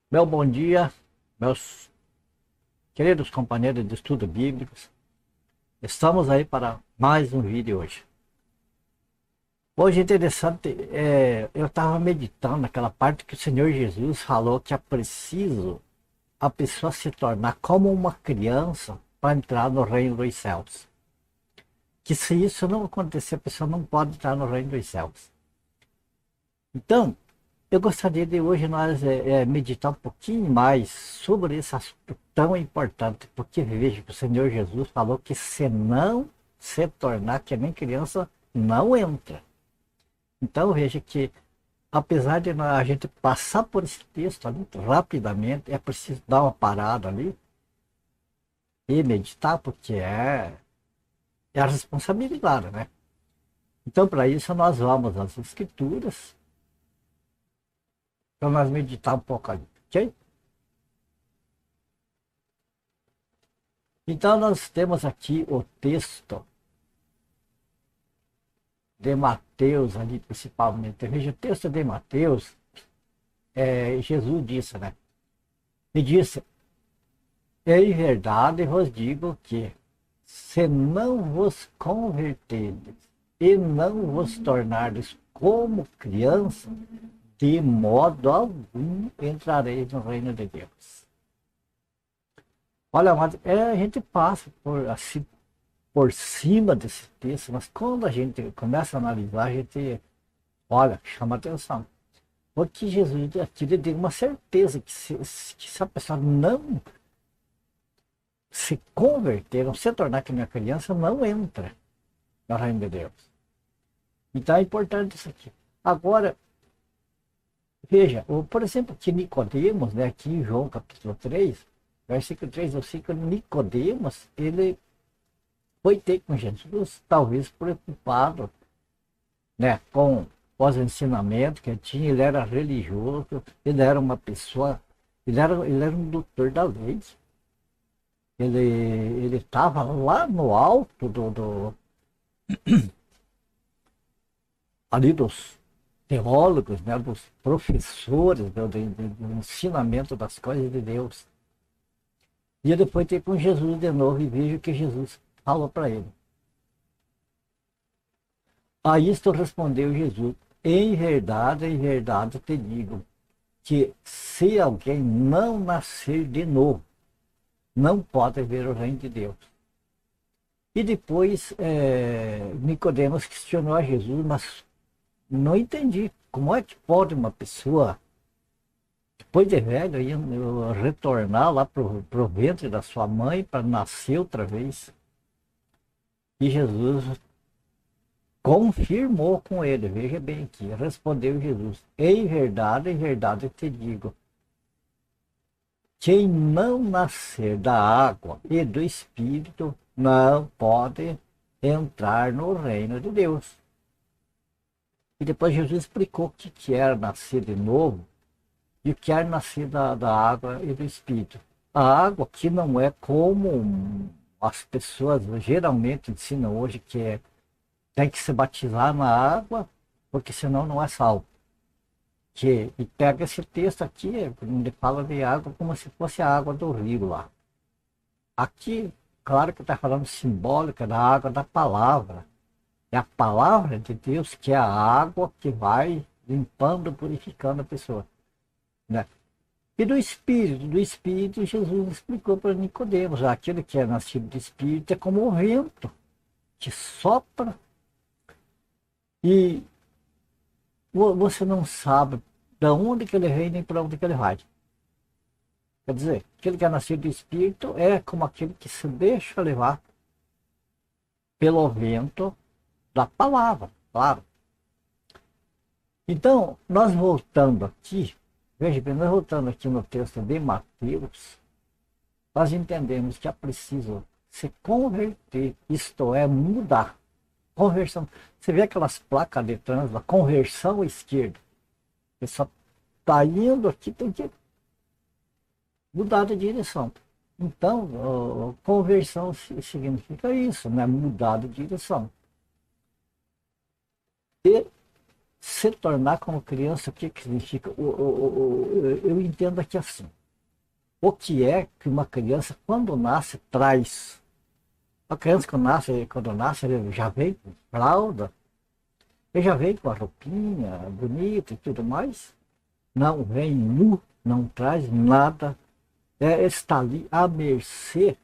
Meu bom dia, meus queridos companheiros de estudo bíblicos. Estamos aí para mais um vídeo hoje. Hoje é interessante, eu estava meditando naquela parte que o Senhor Jesus falou que é preciso a pessoa se tornar como uma criança para entrar no reino dos céus. Que se isso não acontecer, a pessoa não pode entrar no reino dos céus. Então, eu gostaria de hoje nós meditar um pouquinho mais sobre esse assunto tão importante, porque veja que o Senhor Jesus falou que se não se tornar que nem criança, não entra. Então veja que apesar de a gente passar por esse texto ali rapidamente, é preciso dar uma parada ali e meditar, porque é a responsabilidade, né? Então para isso nós vamos às escrituras, para nós meditar um pouco ali, ok? Então nós temos aqui o texto de Mateus ali principalmente. Veja, o texto de Mateus, Jesus disse, né? E disse, em verdade vos digo que, se não vos converterdes e não vos tornardes como criança, de modo algum entrareis no reino de Deus. Olha, mas a gente passa por assim por cima desse texto, mas quando a gente começa a analisar, a gente, olha, chama atenção. Porque Jesus aqui lhe deu uma certeza que se a pessoa não se converter, não se tornar que minha criança, não entra no reino de Deus. Então é importante isso aqui. Agora, veja, por exemplo, que Nicodemos, né, aqui em João capítulo 3, versículo 3 ou 5, Nicodemos, ele foi ter com Jesus, talvez preocupado, né, com os ensinamentos que ele tinha. Ele era religioso, ele era uma pessoa, ele era um doutor da lei. Ele estava lá no alto ali dos teólogos, né, dos professores do ensinamento das coisas de Deus. E ele foi ter com Jesus de novo e veja o que Jesus falou para ele. A isto respondeu Jesus, em verdade te digo, que se alguém não nascer de novo, não pode ver o reino de Deus. E depois Nicodemos questionou a Jesus, mas não entendi como é que pode uma pessoa, depois de velho, retornar lá pro ventre da sua mãe para nascer outra vez. E Jesus confirmou com ele, veja bem aqui, respondeu Jesus, em verdade te digo, quem não nascer da água e do Espírito não pode entrar no reino de Deus. E depois Jesus explicou o que era nascer de novo e o que era nascer da água e do Espírito. A água que não é como as pessoas geralmente ensinam hoje, que tem que se batizar na água, porque senão não é salvo. E pega esse texto aqui, onde fala de água como se fosse a água do rio lá. Aqui, claro que está falando simbólica da água da palavra. É a palavra de Deus que é a água que vai limpando, purificando a pessoa, né? E do Espírito Jesus explicou para Nicodemos, aquele que é nascido do Espírito é como o vento que sopra e você não sabe de onde que ele vem nem para onde que ele vai. Quer dizer, aquele que é nascido do Espírito é como aquele que se deixa levar pelo vento da palavra, claro. Então, nós voltando aqui, veja bem, nós voltando aqui no texto de Mateus, nós entendemos que é preciso se converter, isto é, mudar. Conversão. Você vê aquelas placas de trânsito, conversão à esquerda. A pessoa está indo aqui, tem que mudar de direção. Então, conversão significa isso, né? Mudar de direção. E se tornar como criança, o que significa? Eu entendo aqui assim. O que é que uma criança, quando nasce, traz? A criança, quando nasce, ele já vem com fralda, ele já vem com a roupinha bonita e tudo mais. Não vem nu, não traz nada. Está ali à mercê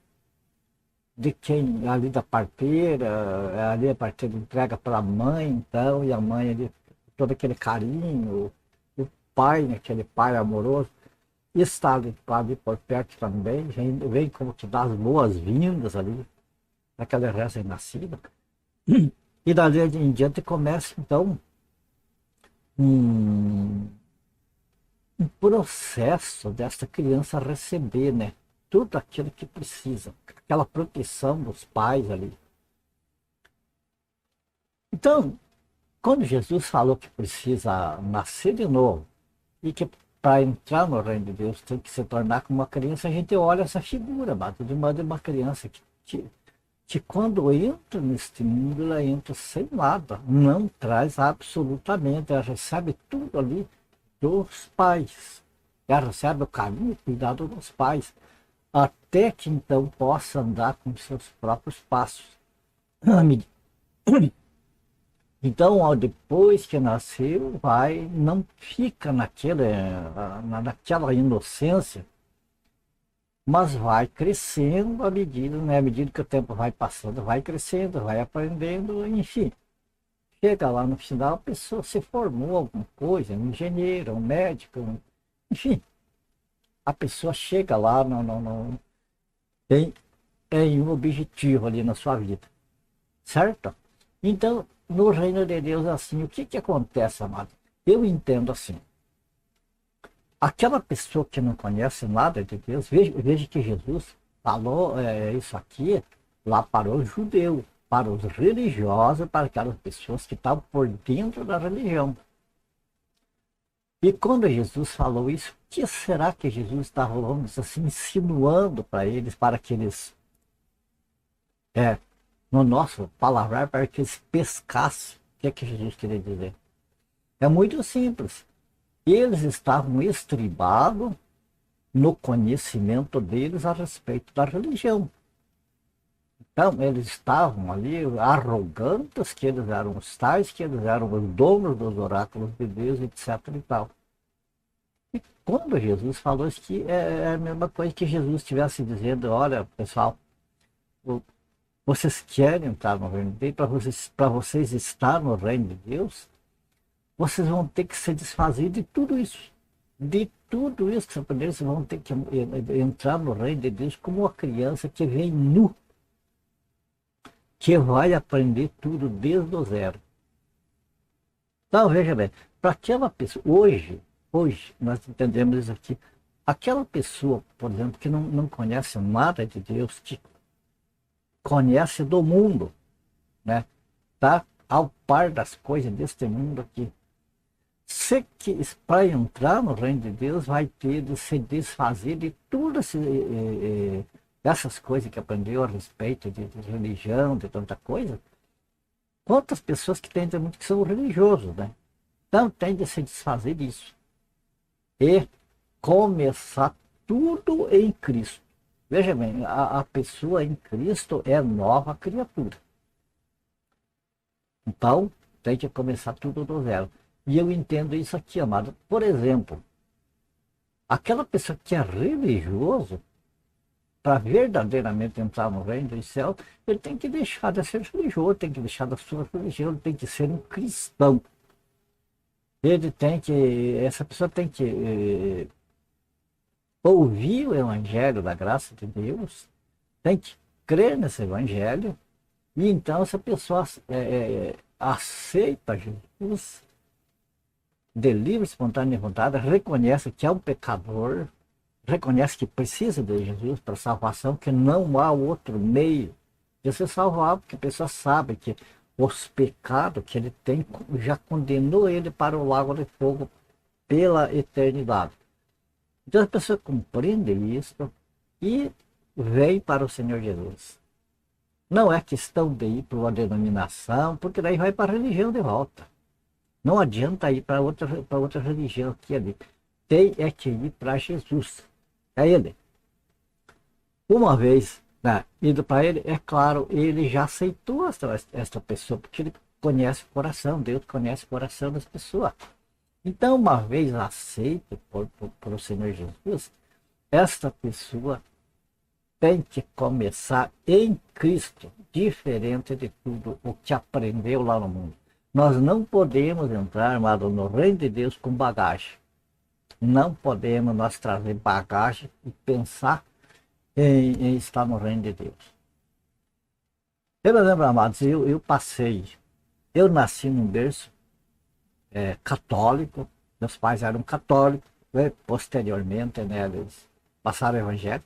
de quem, ali da parteira, ali a parteira entrega para a mãe, então, e a mãe ali, todo aquele carinho, o pai, aquele pai amoroso, está ali por perto também, vem como te dá as boas-vindas ali, naquela recém-nascida. E dali em diante começa, então, um processo dessa criança receber, né? Tudo aquilo que precisa, aquela proteção dos pais ali. Então, quando Jesus falou que precisa nascer de novo e que para entrar no reino de Deus tem que se tornar como uma criança, a gente olha essa figura, de uma criança que quando entra neste mundo, ela entra sem nada, não traz absolutamente, ela recebe tudo ali dos pais. Ela recebe o carinho, o cuidado dos pais, até que então possa andar com seus próprios passos. Então, depois que nasceu, não fica naquela inocência, mas vai crescendo né, à medida que o tempo vai passando, vai crescendo, vai aprendendo, enfim. Chega lá no final, a pessoa se formou alguma coisa, um engenheiro, um médico, enfim. A pessoa chega lá, tem um objetivo ali na sua vida, certo? Então, no reino de Deus, assim, o que acontece, amado? Eu entendo assim. Aquela pessoa que não conhece nada de Deus, veja que Jesus falou isso aqui lá para os judeus, para os religiosos, para aquelas pessoas que estavam por dentro da religião. E quando Jesus falou isso, o que será que Jesus estava falando, assim, insinuando para eles, para que eles, no nosso palavrar, para que eles pescassem? O que é que Jesus queria dizer? É muito simples. Eles estavam estribados no conhecimento deles a respeito da religião. Então, eles estavam ali arrogantes, que eles eram os tais, que eles eram os donos dos oráculos de Deus, etc. e tal. E quando Jesus falou isso, que é a mesma coisa que Jesus estivesse dizendo: olha, pessoal, vocês querem entrar no reino de Deus, para vocês estar no reino de Deus, vocês vão ter que se desfazer de tudo isso. De tudo isso que vocês vão ter que entrar no reino de Deus como uma criança que vem nu, que vai aprender tudo desde o zero. Então, veja bem, para aquela pessoa, hoje nós entendemos isso aqui, aquela pessoa, por exemplo, que não conhece nada de Deus, que conhece do mundo, né? Está ao par das coisas deste mundo aqui. Se que para entrar no reino de Deus vai ter de se desfazer de tudo essas coisas que aprendeu a respeito de religião, de tanta coisa. Quantas pessoas que tem muito que são religiosos, né? Então tem de se desfazer disso e começar tudo em Cristo. Veja bem, a pessoa em Cristo é nova criatura. Então tem que começar tudo do zero. E eu entendo isso aqui, amado. Por exemplo, aquela pessoa que é religioso, para verdadeiramente entrar no reino dos céus, ele tem que deixar de ser religioso, tem que deixar da sua religião, ele tem que ser um cristão. Essa pessoa tem que ouvir o evangelho da graça de Deus, tem que crer nesse evangelho, e então essa pessoa aceita Jesus, de livre, espontânea vontade, reconhece que é um pecador, reconhece que precisa de Jesus para salvação, que não há outro meio de se salvar, porque a pessoa sabe que os pecados que ele tem já condenou ele para o lago de fogo pela eternidade. Então a pessoa compreende isso e vem para o Senhor Jesus. Não é questão de ir para uma denominação, porque daí vai para a religião de volta. Não adianta ir para outra religião que ali. Tem é que ir para Jesus. É ele. Uma vez, né, indo para ele, é claro, ele já aceitou esta pessoa, porque ele conhece o coração, Deus conhece o coração das pessoas. Então, uma vez aceito por o Senhor Jesus, esta pessoa tem que começar em Cristo, diferente de tudo o que aprendeu lá no mundo. Nós não podemos entrar, amado, no reino de Deus com bagagem. Não podemos nós trazer bagagem e pensar em estar no reino de Deus. Eu me lembro, amados, eu passei, eu nasci num berço católico, meus pais eram católicos, né? Posteriormente, né, eles passaram evangélico.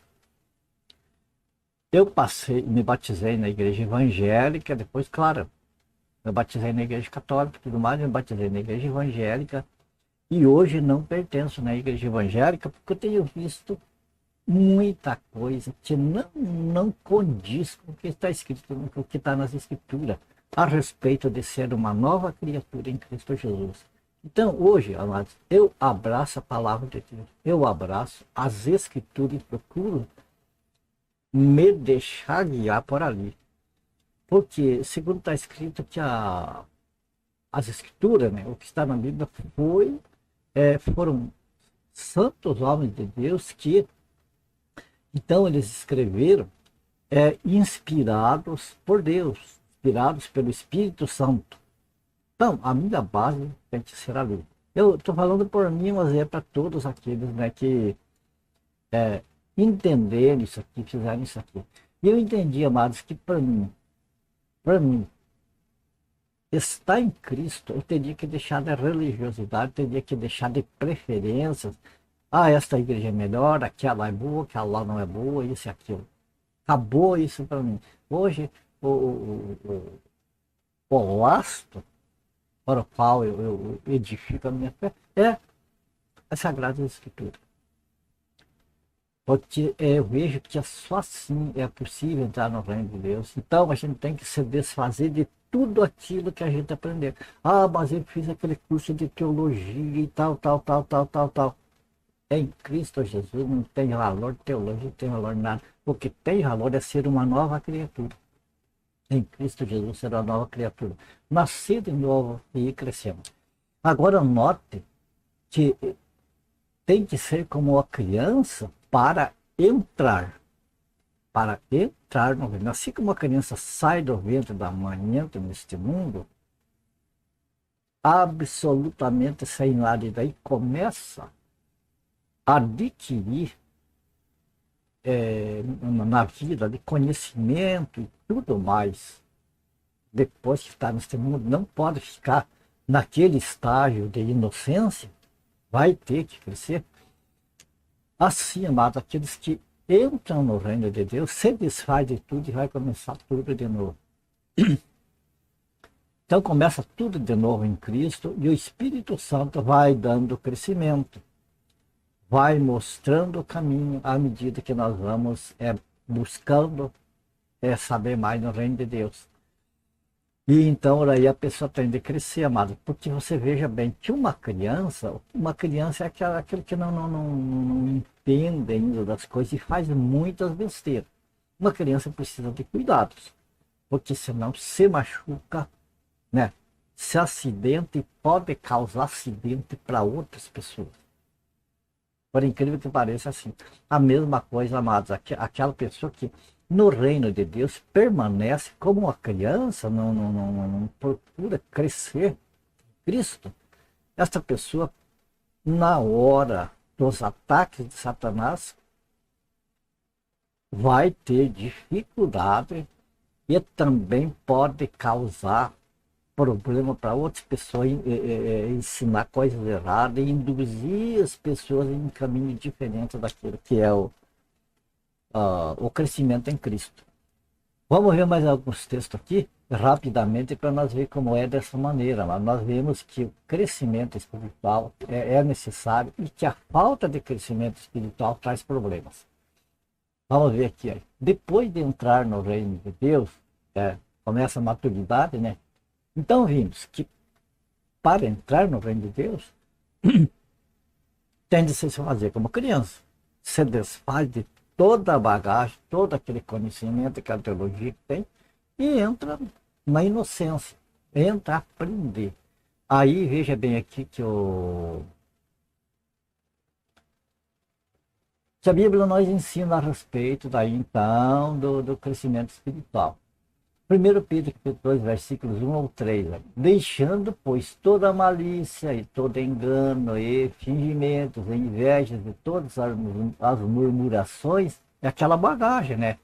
Eu passei, me batizei na igreja evangélica, depois, claro, eu batizei na igreja católica e tudo mais, eu batizei na igreja evangélica, e hoje não pertenço na igreja evangélica, porque eu tenho visto muita coisa que não condiz com o que está escrito, com o que está nas escrituras, a respeito de ser uma nova criatura em Cristo Jesus. Então, hoje, amados, eu abraço a palavra de Deus, eu abraço as escrituras e procuro me deixar guiar por ali. Porque, segundo está escrito que as escrituras, né, o que está na Bíblia, foram santos homens de Deus que, então, eles escreveram inspirados por Deus, inspirados pelo Espírito Santo. Então, a minha base tem que ser ali. Eu estou falando por mim, mas é para todos aqueles, né, que entenderam isso aqui, fizeram isso aqui. E eu entendi, amados, que para mim, estar em Cristo, eu teria que deixar de religiosidade, teria que deixar de preferências. Ah, esta igreja é melhor, aquela é boa, aquela não é boa, isso e aquilo. Acabou isso para mim. Hoje, o lastro para o qual eu edifico a minha fé é a Sagrada Escritura. Porque eu vejo que só assim é possível entrar no reino de Deus. Então a gente tem que se desfazer de tudo aquilo que a gente aprendeu. Ah, mas eu fiz aquele curso de teologia e tal. Em Cristo Jesus não tem valor teologia, não tem valor nada. O que tem valor é ser uma nova criatura. Em Cristo Jesus ser uma nova criatura. Nascer de novo e ir crescendo. Agora note que tem que ser como uma criança para entrar no reino. Assim como a criança sai do ventre da mãe e entra neste mundo, absolutamente sem nada, e daí começa a adquirir na vida de conhecimento e tudo mais. Depois que está neste mundo, não pode ficar naquele estágio de inocência, vai ter que crescer. Assim, amados, aqueles que entram no reino de Deus, se desfaz de tudo e vai começar tudo de novo. Então começa tudo de novo em Cristo e o Espírito Santo vai dando crescimento, vai mostrando o caminho à medida que nós vamos buscando saber mais no reino de Deus. E então aí a pessoa tem de crescer, amado, porque você veja bem que uma criança é aquele que não entende ainda das coisas e faz muitas besteiras. Uma criança precisa de cuidados, porque senão se machuca, né? Se acidenta e pode causar acidente para outras pessoas. Por incrível que pareça, assim, a mesma coisa, amados, aquela pessoa que no reino de Deus permanece como uma criança, não procura crescer em Cristo, esta pessoa, na hora dos ataques de Satanás, vai ter dificuldade e também pode causar problema para outras pessoas, ensinar coisas erradas e induzir as pessoas em um caminho diferente daquilo que é o crescimento em Cristo. Vamos ver mais alguns textos aqui, rapidamente, para nós ver como é dessa maneira. Mas nós vemos que o crescimento espiritual é necessário e que a falta de crescimento espiritual traz problemas. Vamos ver aqui. Depois de entrar no reino de Deus, começa a maturidade, né? Então vimos que para entrar no reino de Deus, tem de se fazer como criança. Se desfaz de toda a bagagem, todo aquele conhecimento, aquela teologia que tem, e entra na inocência, entra a aprender. Aí, veja bem aqui que a Bíblia nos ensina a respeito daí, então, do crescimento espiritual. 1 Pedro, capítulo 2, versículos 1 ao 3. Deixando, pois, toda malícia e todo engano e fingimentos, e invejas e todas as murmurações, é aquela bagagem, né?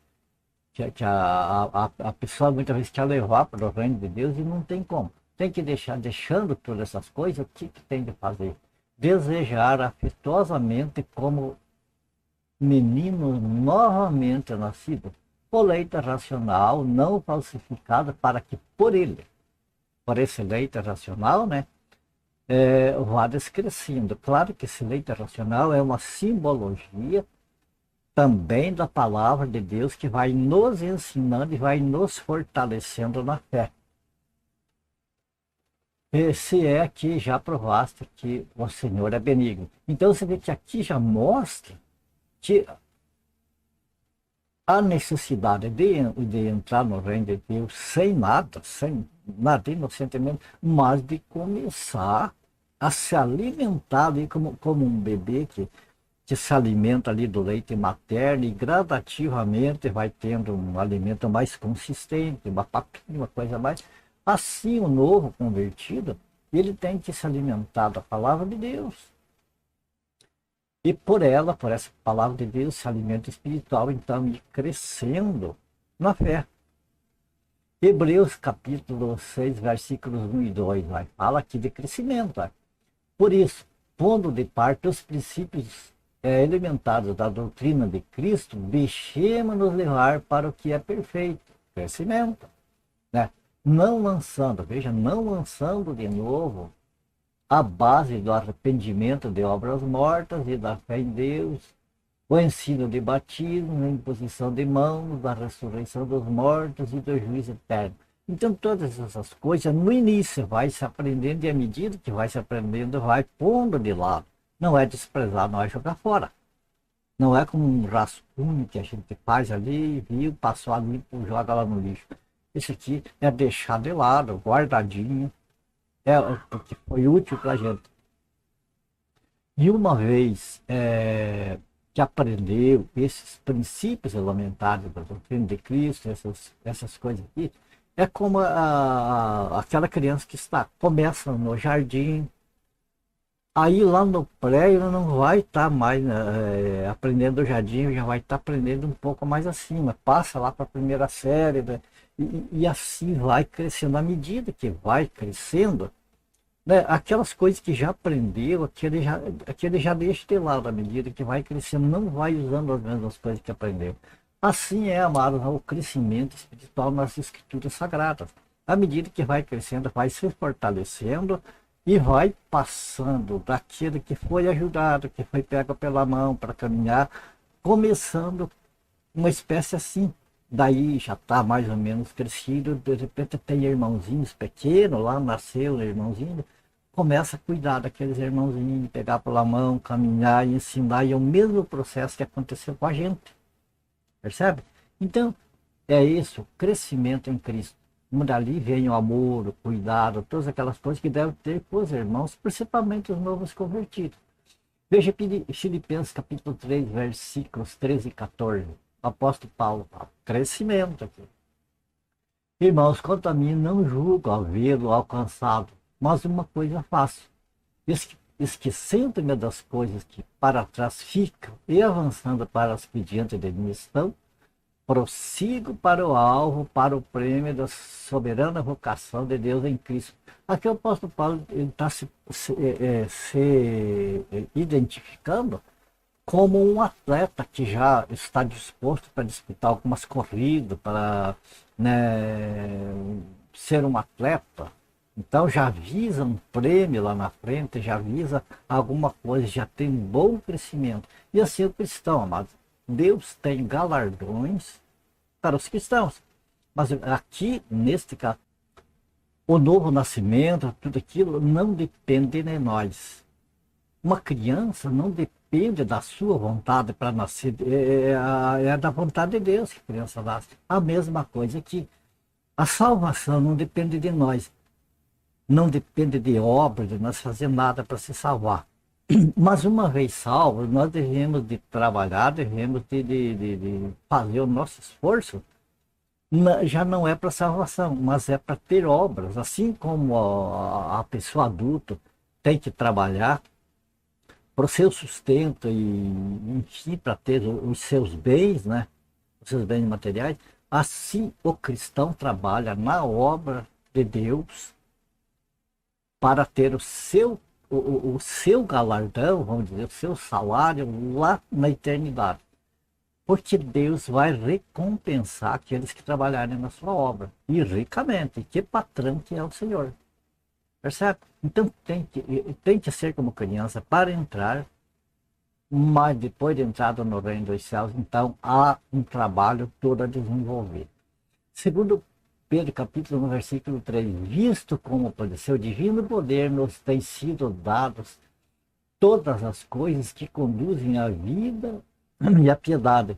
Que a pessoa muitas vezes quer levar para o reino de Deus e não tem como. Tem que deixando todas essas coisas, o que tem de fazer? Desejar afetuosamente como menino novamente nascido, por leite racional, não falsificada, para que por esse leite racional, né, vá descrescendo. Claro que esse leite racional é uma simbologia também da palavra de Deus, que vai nos ensinando e vai nos fortalecendo na fé. Se é que já provaste que o Senhor é benigno. Então você vê que aqui já mostra que a necessidade de entrar no reino de Deus sem nada inocentemente, mas de começar a se alimentar ali como um bebê que se alimenta ali do leite materno e gradativamente vai tendo um alimento mais consistente, uma papinha, uma coisa mais. Assim, o novo convertido, ele tem que se alimentar da palavra de Deus. E por essa palavra de Deus, esse alimento espiritual, então, ir crescendo na fé. Hebreus capítulo 6, versículos 1 e 2, fala aqui de crescimento. Por isso, pondo de parte os princípios elementares da doutrina de Cristo, deixemos-nos levar para o que é perfeito, crescimento. Né? Não lançando de novo a base do arrependimento de obras mortas e da fé em Deus, o ensino de batismo, a imposição de mãos, da ressurreição dos mortos e do juízo eterno. Então, todas essas coisas, no início, vai se aprendendo, e à medida que vai se aprendendo, vai pondo de lado. Não é desprezar, não é jogar fora. Não é como um rascunho que a gente faz ali, viu, passou ali, joga lá no lixo. Isso aqui é deixar de lado, guardadinho, porque foi útil para a gente. E uma vez que aprendeu esses princípios elementares da doutrina de Cristo, essas coisas aqui, é como aquela criança que começa no jardim, aí lá no pré ele não vai estar mais aprendendo o jardim, já vai estar aprendendo um pouco mais acima, passa lá para a primeira série, né? E assim vai crescendo. À medida que vai crescendo, né, aquelas coisas que já aprendeu, aquele já deixa de lado. À medida que vai crescendo, não vai usando as mesmas coisas que aprendeu. Assim amados, o crescimento espiritual nas escrituras sagradas. À medida que vai crescendo, vai se fortalecendo e vai passando daquele que foi ajudado, que foi pego pela mão para caminhar, começando uma espécie assim. Daí já está mais ou menos crescido, de repente tem irmãozinhos pequenos, lá nasceu um irmãozinho, começa a cuidar daqueles irmãozinhos, pegar pela mão, caminhar e ensinar, e é o mesmo processo que aconteceu com a gente. Percebe? Então, é isso, crescimento em Cristo. Dali vem o amor, o cuidado, todas aquelas coisas que devem ter com os irmãos, principalmente os novos convertidos. Veja Filipenses capítulo 3, versículos 13 e 14. O apóstolo Paulo fala, crescimento aqui. Irmãos, quanto a mim, não julgo havê-lo alcançado, mas uma coisa faço, esquecendo-me das coisas que para trás ficam e avançando para as que diante de mim estão, prossigo para o alvo, para o prêmio da soberana vocação de Deus em Cristo. Aqui o apóstolo Paulo está se identificando como um atleta que já está disposto para disputar algumas corridas, para ser um atleta. Então já visa um prêmio lá na frente, já visa alguma coisa, já tem um bom crescimento. E assim o cristão, amado, Deus tem galardões para os cristãos. Mas aqui, neste caso, o novo nascimento, tudo aquilo não depende de nós. Uma criança não depende da sua vontade para nascer, é da vontade de Deus que a criança nasce. A mesma coisa que a salvação não depende de nós, não depende de obra, de nós fazer nada para se salvar. Mas uma vez salvos, nós devemos de trabalhar, devemos de fazer o nosso esforço. Já não é para salvação, mas é para ter obras. Assim como a pessoa adulta tem que trabalhar para o seu sustento e, enfim, para ter os seus bens, né? Os seus bens materiais, assim o cristão trabalha na obra de Deus para ter o seu galardão, vamos dizer, o seu salário lá na eternidade. Porque Deus vai recompensar aqueles que trabalharem na sua obra, e ricamente. Que patrão que é o Senhor. Percebe? Então tem que ser como criança para entrar, mas depois de entrada no reino dos céus, então há um trabalho todo a desenvolver. Segundo Pedro capítulo 1, versículo 3, visto como por seu divino poder nos tem sido dados todas as coisas que conduzem à vida e à piedade,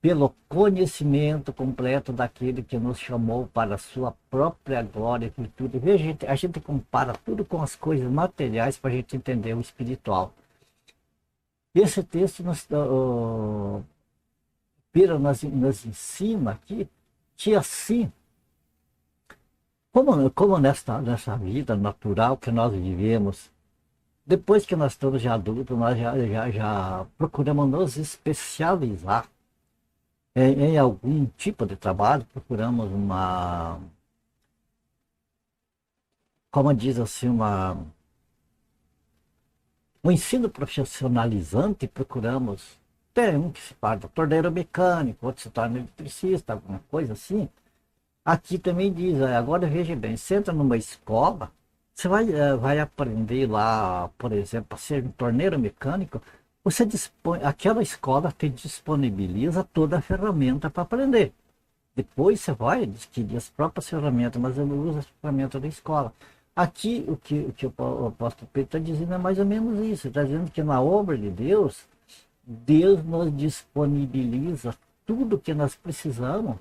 pelo conhecimento completo daquele que nos chamou para a sua própria glória e virtude. Veja, a gente compara tudo com as coisas materiais para a gente entender o espiritual. Esse texto Pedro nos ensina aqui que assim, como nessa vida natural que nós vivemos, depois que nós estamos já adultos, nós já procuramos nos especializar em algum tipo de trabalho, procuramos como diz assim, um ensino profissionalizante, procuramos, tem um que se torna torneiro mecânico, outro se torna eletricista, alguma coisa assim. Aqui também diz, agora veja bem, você entra numa escola, você vai aprender lá, por exemplo, a ser um torneiro mecânico, você dispõe, aquela escola te disponibiliza toda a ferramenta para aprender. Depois você vai adquirir as próprias ferramentas, mas eu não uso as ferramentas da escola. Aqui o que o apóstolo Pedro está dizendo é mais ou menos isso. Está dizendo que na obra de Deus, Deus nos disponibiliza tudo que nós precisamos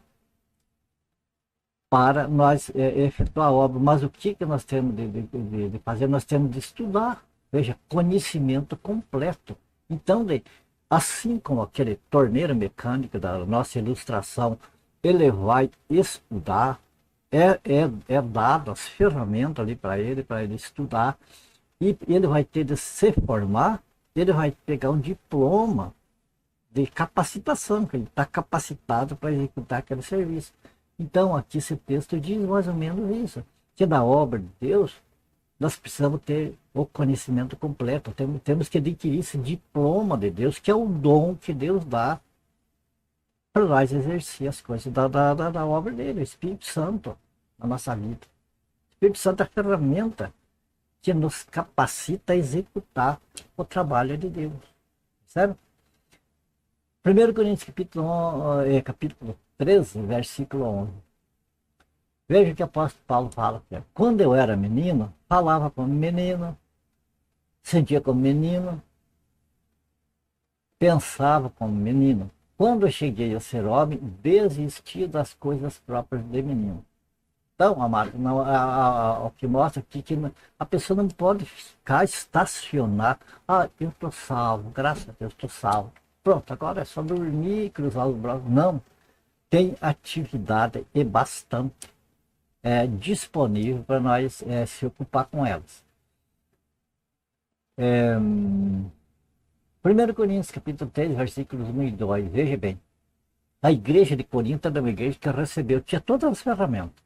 para nós efetuar a obra. Mas o que nós temos de fazer? Nós temos de estudar. Veja, conhecimento completo. Então, assim como aquele torneiro mecânico da nossa ilustração, ele vai estudar, é dado as ferramentas ali para ele estudar, e ele vai ter de se formar, ele vai pegar um diploma de capacitação, que ele está capacitado para executar aquele serviço. Então, aqui esse texto diz mais ou menos isso, que na obra de Deus, nós precisamos ter o conhecimento completo, temos que adquirir esse diploma de Deus, que é o dom que Deus dá para nós exercer as coisas da obra dele, o Espírito Santo, na nossa vida. O Espírito Santo é a ferramenta que nos capacita a executar o trabalho de Deus. Certo? 1 Coríntios capítulo 13, versículo 11. Veja o que o apóstolo Paulo fala. Quando eu era menino, falava como menino, sentia como menino, pensava como menino. Quando eu cheguei a ser homem, desisti das coisas próprias de menino. Então, amado, o que mostra aqui que a pessoa não pode ficar estacionar. Eu estou salvo, graças a Deus estou salvo. Pronto, agora é só dormir, cruzar os braços. Não, tem atividade e bastante disponível para nós se ocupar com elas. 1 Coríntios capítulo 3, versículos 1 e 2, veja bem. A igreja de Corinto era uma igreja que tinha todas as ferramentas,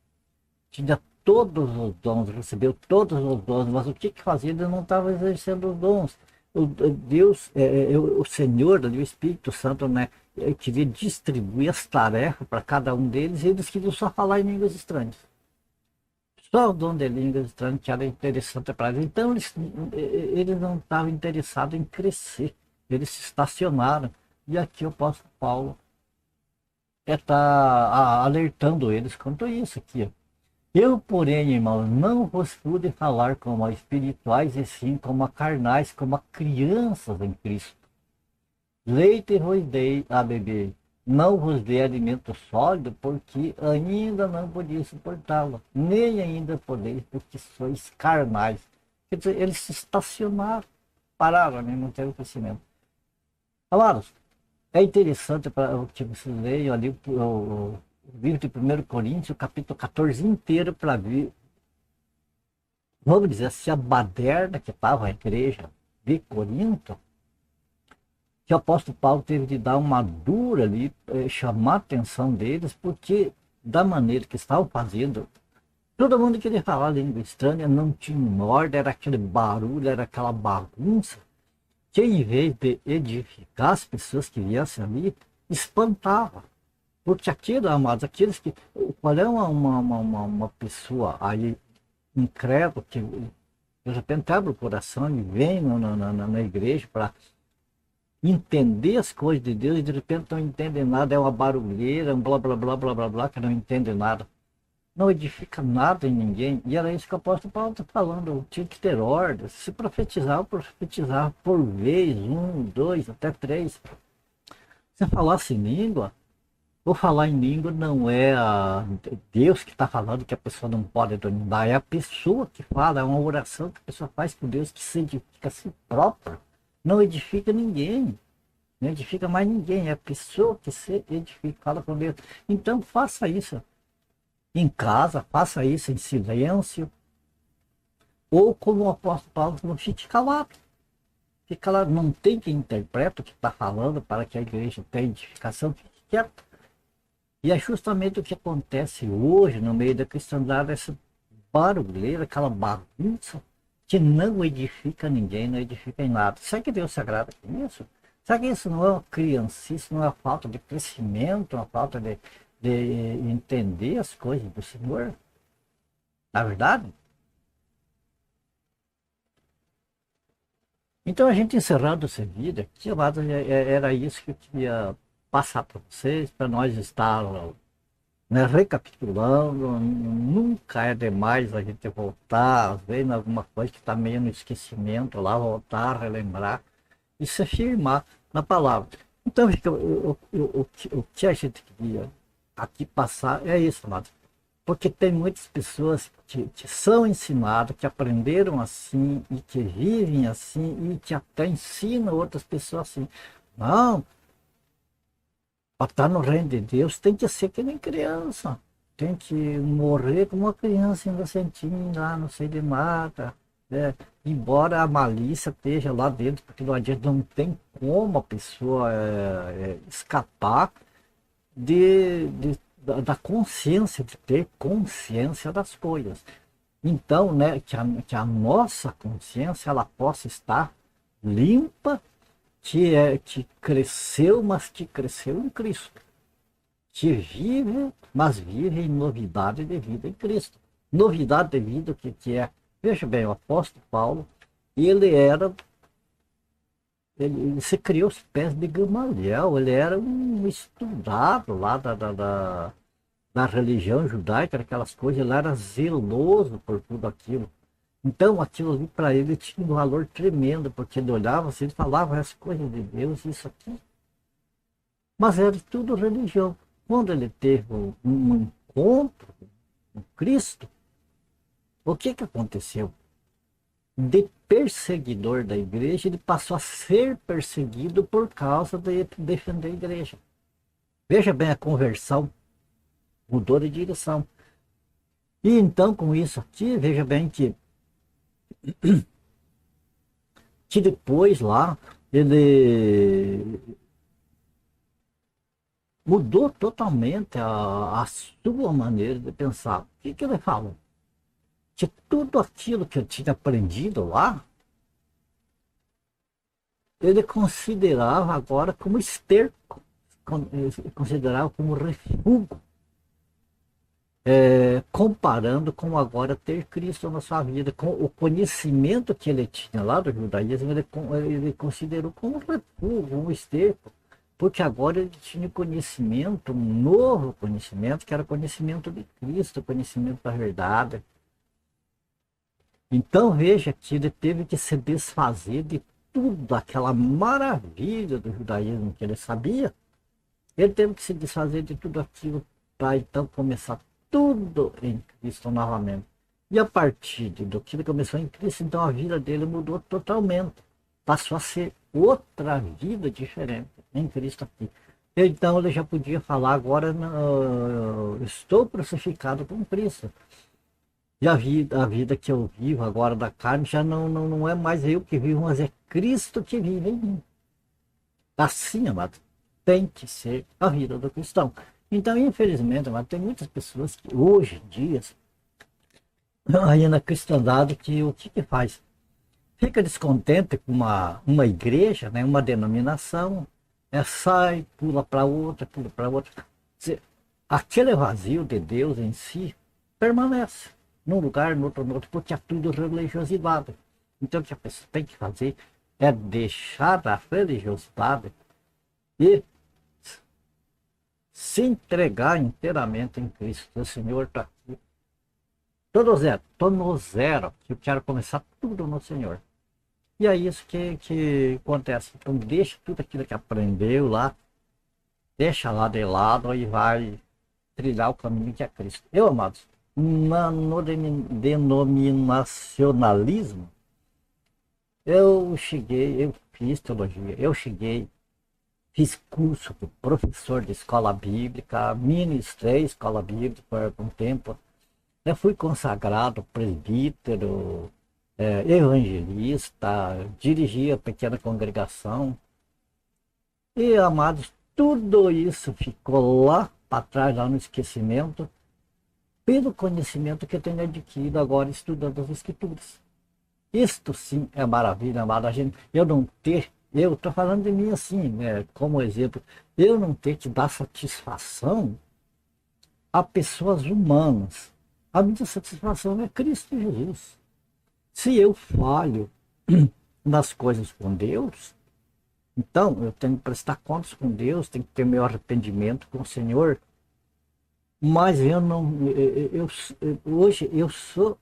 tinha todos os dons, recebeu todos os dons, mas o que fazia? Ele não estava exercendo os dons. O Senhor, o Espírito Santo, né, queria distribuir as tarefas para cada um deles, e eles queriam só falar em línguas estranhas. Só o dom de línguas estranhas que era interessante para eles. Então eles não estavam interessados em crescer, eles se estacionaram. E aqui o apóstolo Paulo está alertando eles quanto a isso aqui. Eu, porém, irmãos, não vos pude falar como a espirituais, e sim como a carnais, como a crianças em Cristo. Leite vos dei a beber, não vos dei alimento sólido, porque ainda não podeis suportá-lo, nem ainda podeis, porque sois carnais. Quer dizer, eles se estacionaram, pararam, né? Não teve crescimento. Amados, é interessante para que vocês leiam ali o livro de 1 Coríntios, o capítulo 14 inteiro, para ver, vamos dizer assim, a baderna que estava a igreja de Corinto, que o apóstolo Paulo teve de dar uma dura ali, chamar a atenção deles, porque da maneira que estavam fazendo, todo mundo queria falar língua estranha, não tinha ordem, era aquele barulho, era aquela bagunça, que em vez de edificar as pessoas que viessem ali, espantava. Porque aquilo, amados, aqueles que. Qual é uma pessoa aí incrédula que de repente abre o coração e vem na igreja para entender as coisas de Deus e de repente não entende nada, é uma barulheira, um blá blá blá blá blá blá, que não entende nada. Não edifica nada em ninguém. E era isso que o apóstolo Paulo está falando. Tinha que ter ordem. Se profetizar por vez, 1, 2, até 3. Se falasse em língua, ou falar em língua não é Deus que está falando que a pessoa não pode dominar, é a pessoa que fala, é uma oração que a pessoa faz com Deus que se edifica a si própria. Não edifica ninguém. Não edifica mais ninguém. É a pessoa que se edifica, fala com Deus. Então faça isso em casa, faça isso em silêncio, ou como o apóstolo Paulo, não fique calado. Fica lá, não tem quem interprete o que está falando para que a igreja tenha edificação, fique quieto. E é justamente o que acontece hoje no meio da cristandade, essa barulheira, aquela bagunça que não edifica ninguém, não edifica em nada. Será que Deus se agrada com isso? Será que isso não é uma criancice, não é uma falta de crescimento, uma falta de entender as coisas do Senhor? Na verdade? Então a gente encerrando essa vida aqui, era isso que eu queria passar para vocês, para nós estar, né, recapitulando. Nunca é demais a gente voltar, às vezes, em alguma coisa que está meio no esquecimento, lá voltar, relembrar e se firmar na palavra. Então o que a gente queria aqui passar é isso, amado. Porque tem muitas pessoas que são ensinadas, que aprenderam assim e que vivem assim e que até ensinam outras pessoas assim. Não, para estar no reino de Deus tem que ser que nem criança. Tem que morrer como uma criança inocentinha lá, não sei de nada. Né? Embora a malícia esteja lá dentro, porque não adianta, não tem como a pessoa escapar da consciência, de ter consciência das coisas. Então, né, que a nossa consciência ela possa estar limpa, que cresceu, mas que cresceu em Cristo. Que vive, mas vive em novidade de vida em Cristo. Novidade de vida, o que é? Veja bem, o apóstolo Paulo, ele se criou os pés de Gamaliel, ele era um estudado lá da religião judaica, aquelas coisas, ele era zeloso por tudo aquilo. Então aquilo ali para ele tinha um valor tremendo, porque ele olhava assim, ele falava as coisas de Deus, isso aqui. Mas era tudo religião. Quando ele teve um encontro com Cristo, o que aconteceu? De perseguidor da igreja, ele passou a ser perseguido por causa de defender a igreja. Veja bem, a conversão mudou de direção. E então, com isso aqui, veja bem que depois lá, ele mudou totalmente a sua maneira de pensar. O que ele falou? Que tudo aquilo que eu tinha aprendido lá, ele considerava agora como esterco, considerava como refúgio, comparando com agora ter Cristo na sua vida, com o conhecimento que ele tinha lá do judaísmo, ele considerou como refúgio, um esterco. Porque agora ele tinha conhecimento, um novo conhecimento, que era o conhecimento de Cristo, o conhecimento da verdade. Então veja que ele teve que se desfazer de tudo, aquela maravilha do judaísmo que ele sabia. Ele teve que se desfazer de tudo aquilo para então começar tudo em Cristo novamente. E a partir do que ele começou em Cristo, então a vida dele mudou totalmente. Passou a ser outra vida diferente em Cristo aqui. Então ele já podia falar agora, estou crucificado com Cristo. E a vida que eu vivo agora da carne já não é mais eu que vivo, mas é Cristo que vive em mim. Assim, amado, tem que ser a vida do cristão. Então, infelizmente, amado, tem muitas pessoas que hoje em dia, aí na cristandade, que o que faz? Fica descontente com uma igreja, né, uma denominação, sai, pula para outra, pula para outra. Aquele vazio de Deus em si permanece num lugar, no outro, porque é tudo religiosidade. Então o que a pessoa tem que fazer é deixar a religiosidade e se entregar inteiramente em Cristo. O Senhor está aqui. Estou no zero, que eu quero começar tudo no Senhor. E é isso que acontece. Então deixa tudo aquilo que aprendeu lá, deixa lá de lado e vai trilhar o caminho que é Cristo. Eu, amados, no denominacionalismo, eu fiz teologia, fiz curso de professor de escola bíblica, ministrei escola bíblica por um tempo. Eu fui consagrado presbítero, evangelista, dirigia pequena congregação. E, amados, tudo isso ficou lá para trás, lá no esquecimento, pelo conhecimento que eu tenho adquirido agora estudando as Escrituras. Isto sim é maravilha, amado. Eu estou falando de mim assim, né, como exemplo, eu não ter que dar satisfação a pessoas humanas. A minha satisfação é Cristo Jesus. Se eu falho nas coisas com Deus, então eu tenho que prestar contas com Deus, tenho que ter meu arrependimento com o Senhor. Mas hoje eu sou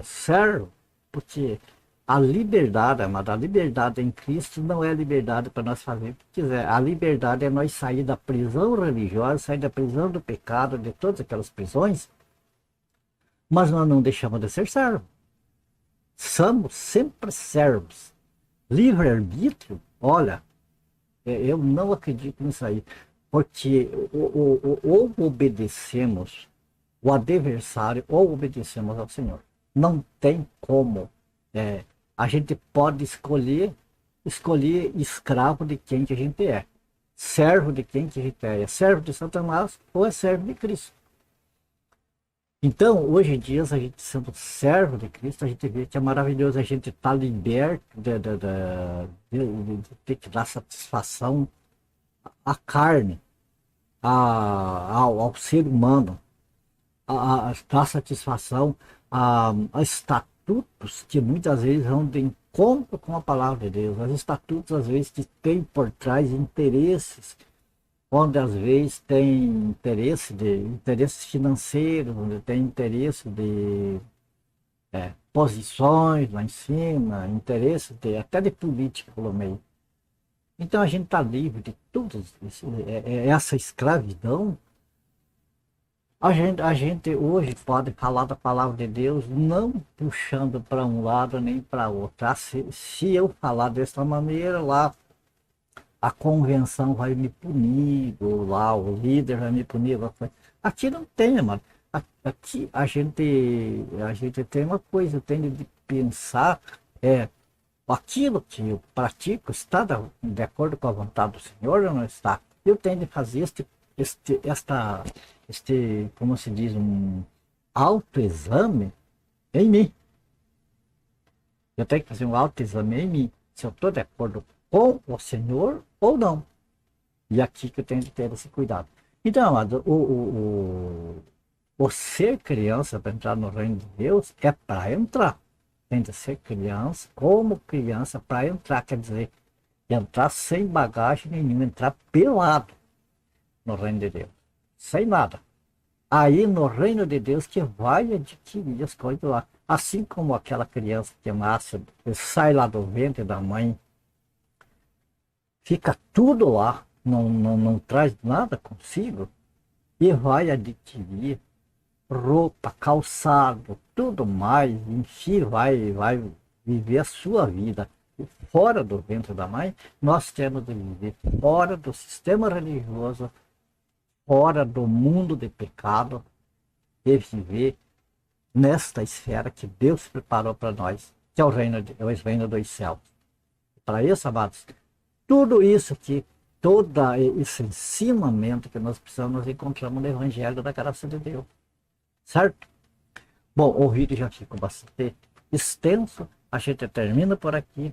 servo, porque a liberdade, amada, a liberdade em Cristo não é liberdade para nós fazer o que quiser. A liberdade é nós sair da prisão religiosa, sair da prisão do pecado, de todas aquelas prisões, mas nós não deixamos de ser servos. Somos sempre servos. Livre-arbítrio, olha, eu não acredito nisso aí, porque ou obedecemos o adversário ou obedecemos ao Senhor. Não tem como. A gente pode escolher escravo de quem que a gente é, servo de quem que a gente é servo de Satanás ou é servo de Cristo. Então, hoje em dia, a gente sendo servo de Cristo, a gente vê que é maravilhoso a gente estar liberto de ter que dar satisfação à carne, ao ser humano, a dar satisfação a estatutos que muitas vezes vão de encontro com a palavra de Deus, os estatutos às vezes que têm por trás interesses, onde às vezes tem interesses financeiros, onde tem interesse de posições lá em cima, interesse até de política pelo meio. Então a gente está livre de tudo isso, essa escravidão. A gente hoje pode falar da palavra de Deus não puxando para um lado nem para outro. Se eu falar dessa maneira, lá a convenção vai me punir, ou lá o líder vai me punir. Aqui não tem, mano. Aqui a gente tem uma coisa, eu tenho de pensar, aquilo que eu pratico está de acordo com a vontade do Senhor ou não está? Eu tenho de fazer como se diz, um autoexame em mim. Eu tenho que fazer um autoexame em mim, se eu estou de acordo com o Senhor ou não. E aqui que eu tenho de ter esse cuidado. Então, amado, o ser criança para entrar no reino de Deus é para entrar. Tem de ser criança, como criança, para entrar. Quer dizer, Entrar sem bagagem nenhuma, entrar pelado no reino de Deus. Sem nada. Aí no reino de Deus que vai adquirir as coisas lá. Assim como aquela criança que nasce, sai lá do ventre da mãe, fica tudo lá, não traz nada consigo, e vai adquirir roupa, calçado, tudo mais, enfim, vai viver a sua vida. E fora do ventre da mãe, nós temos de viver fora do sistema religioso, fora do mundo de pecado, e viver nesta esfera que Deus preparou para nós, que é o reino dos céus. Para isso, amados, tudo isso aqui, todo esse ensinamento que nós precisamos, nós encontramos no Evangelho da Graça de Deus. Certo? Bom, o vídeo já ficou bastante extenso, a gente termina por aqui.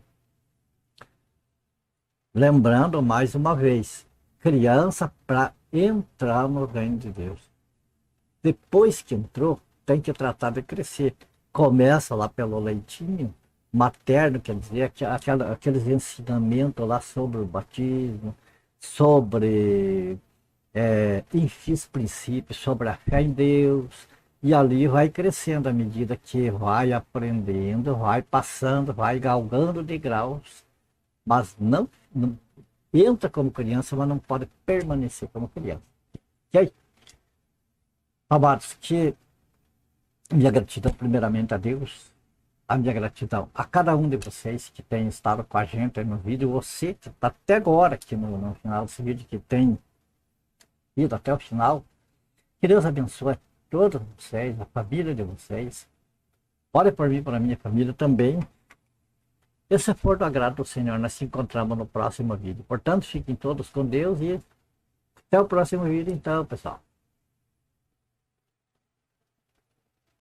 Lembrando mais uma vez, criança para entrar no reino de Deus. Depois que entrou, tem que tratar de crescer. Começa lá pelo leitinho materno, quer dizer, aqueles ensinamentos lá sobre o batismo, sobre, enfim, os princípios, sobre a fé em Deus. E ali vai crescendo à medida que vai aprendendo, vai passando, vai galgando de graus. Mas não entra como criança, mas não pode permanecer como criança. Ok? Amados, que minha gratidão primeiramente a Deus, a minha gratidão a cada um de vocês que tem estado com a gente aí no vídeo, você que está até agora aqui no final desse vídeo, que tem ido até o final. Que Deus abençoe todos vocês, a família de vocês. Ore por mim, para a minha família também. E se for do agrado do Senhor, nós se encontramos no próximo vídeo. Portanto, fiquem todos com Deus e até o próximo vídeo então, pessoal.